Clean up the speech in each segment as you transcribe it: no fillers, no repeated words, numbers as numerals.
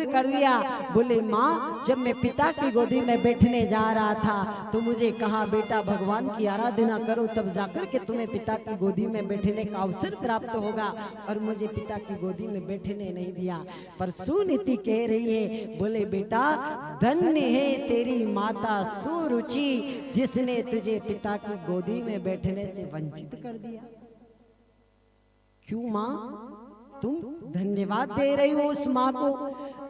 दूर कर दिया। बोले माँ, जब मैं पिता की गोदी में बैठने जा रहा था तो मुझे कहा बेटा भगवान की आराधना करो, तब जाकर के तुम्हें पिता की गोदी में बैठने का अवसर प्राप्त होगा, और मुझे पिता की गोदी में बैठने नहीं दिया। पर सुनीति कह रही है, बोले बेटा धन्य है तेरी माता सुरुचि जिसने तुझे पिता की गोदी में बैठने से वंचित कर दिया। क्यों माँ, तुम धन्यवाद दे रही हो उस माँ को?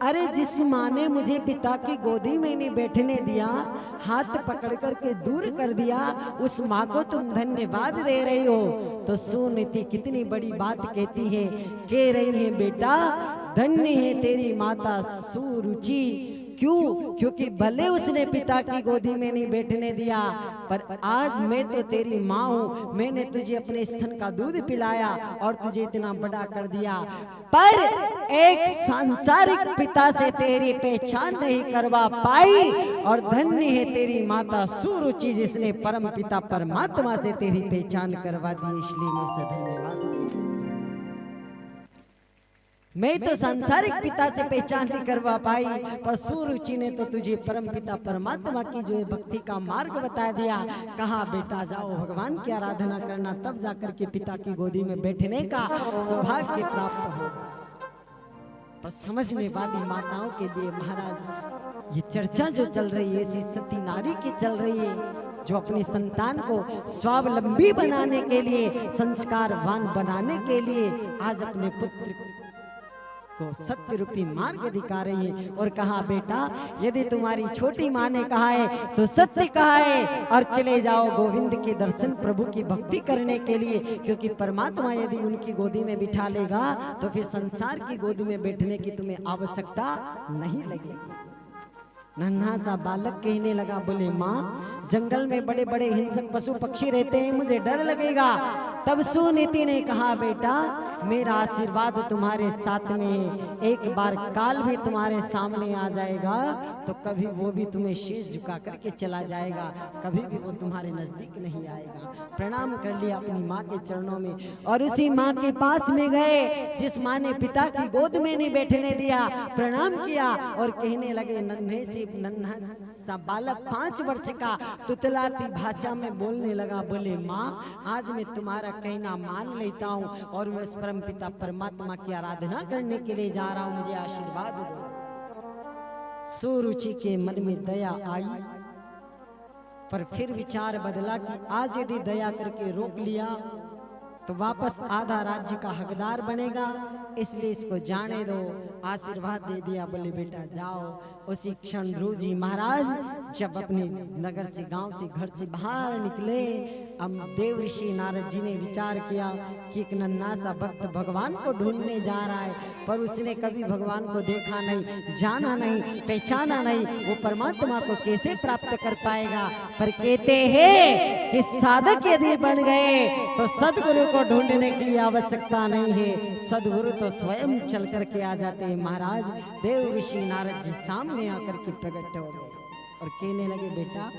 अरे जिस माँ ने मुझे पिता की गोदी में नहीं बैठने दिया, हाथ पकड़ करके दूर कर दिया, उस माँ को तुम धन्यवाद दे रही हो। तो सुनीति कितनी बड़ी बात कहती है, कह रही है बेटा धन्य है तेरी माता सुरुचि। क्यों? क्योंकि भले उसने पिता की गोदी में नहीं बैठने दिया, पर आज मैं तो तेरी माँ हूँ, मैंने तुझे अपने स्तन का दूध पिलाया और तुझे इतना बड़ा कर दिया, पर एक सांसारिक पिता से तेरी पहचान नहीं करवा पाई। और धन्य है तेरी माता सुरुचि जिसने परम पिता परमात्मा से तेरी पहचान करवा दी, इसलिए मैं उसे धन्यवाद। मैं तो सांसारिक पिता से पहचान नहीं करवा पाई, पर सुरुचि ने तो तुझे परम पिता परमात्मा की जो है भक्ति का मार्ग बता दिया। कहा बेटा जाओ भगवान की आराधना करना, तब जाकर के पिता की गोदी में बैठने का सौभाग्य प्राप्त होगा। पर समझने वाली माताओं के लिए महाराज ये चर्चा जो चल रही है, ऐसी सती नारी की चल रही है जो अपने संतान को स्वावलंबी बनाने के लिए, संस्कारवान बनाने के लिए आज अपने पुत्र को सत्य रूपी मार्ग दिखा रही है। और कहा बेटा यदि तुम्हारी छोटी माँ ने कहा है तो सत्य कहा है, और चले जाओ गोविंद के दर्शन, प्रभु की भक्ति करने के लिए, क्योंकि परमात्मा यदि उनकी गोदी में बिठा लेगा तो फिर संसार की गोदी में बैठने की तुम्हें आवश्यकता नहीं लगेगी। नन्हा सा बालक कहने लगा, बोले माँ जंगल में बड़े बड़े हिंसक पशु पक्षी रहते हैं, मुझे डर लगेगा। तब सुनीति ने कहा बेटा मेरा आशीर्वाद तुम्हारे साथ में है, एक बार काल भी तुम्हारे सामने आ जाएगा तो कभी वो भी तुम्हें शीश झुका करके चला जाएगा, कभी भी वो तुम्हारे नजदीक नहीं आएगा। प्रणाम कर लिया अपनी माँ के चरणों में, और उसी माँ के पास में गए जिस माँ ने पिता की गोद में नहीं बैठने दिया, प्रणाम किया और कहने लगे, नन्हा सा बालक 5 वर्ष का तुतलाती भाषा में बोलने लगा, बोले माँ आज मैं तुम्हारा कहना मान लेता हूँ और मैं उस परम पिता परमात्मा की आराधना करने के लिए जा रहा हूँ, मुझे आशीर्वाद दो। सुरुचि के मन में दया आई, पर फिर विचार बदला कि आज यदि दया करके रोक लिया तो वापस आधा राज्य का हकदार बनेगा, इसलिए इसको जाने दो। आशीर्वाद दे दिया, बोले बेटा जाओ। उसी क्षण ध्रुव जी महाराज जब अपने नगर से, गांव से, घर से बाहर निकले, अब देव ऋषि नारद जी ने विचार किया कि एक नन्हा सा भक्त भगवान को ढूंढने जा रहा है, पर उसने कभी भगवान को देखा नहीं, जाना नहीं, पहचाना नहीं, वो परमात्मा को कैसे प्राप्त कर पाएगा। पर कहते हैं कि साधक यदि बन गए तो सदगुरु को ढूंढने की आवश्यकता नहीं है, सदगुरु तो स्वयं चल करके आ जाते हैं। महाराज देव ऋषि नारद जी सामने आकर के प्रकट हो गए और कहने लगे, बेटा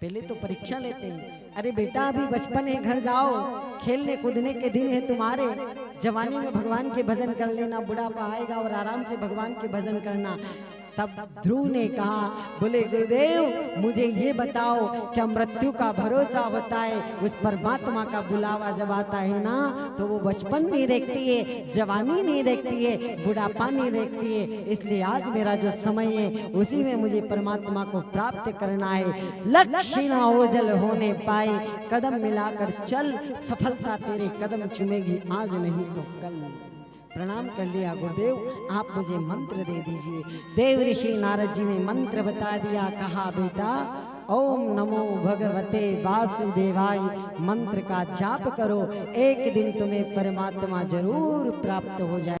पहले तो परीक्षा लेते हैं। अरे बेटा अभी बचपन है, घर जाओ, खेलने कूदने के दिन है तुम्हारे, जवानी में भगवान के भजन कर लेना, बुढ़ापा आएगा और आराम से भगवान के भजन करना। तब ध्रुव ने कहा, बोले गुरुदेव मुझे ये बताओ क्या मृत्यु का भरोसा होता है, उस परमात्मा का बुलावा जब आता है ना तो वो बचपन नहीं देखती है, जवानी नहीं देखती है, बुढ़ापा नहीं देखती है, इसलिए आज मेरा जो समय है उसी में मुझे परमात्मा को प्राप्त करना है। लक्ष्य ना ओझल होने पाए, कदम मिलाकर चल, सफलता तेरे कदम चुमेगी आज नहीं तो कल। प्रणाम कर लिया, गुरुदेव आप मुझे मंत्र दे दीजिए। देव ऋषि नारद जी ने मंत्र बता दिया, कहा बेटा ओम नमो भगवते वासुदेवाय मंत्र का जाप करो, एक दिन तुम्हें परमात्मा जरूर प्राप्त हो जाए।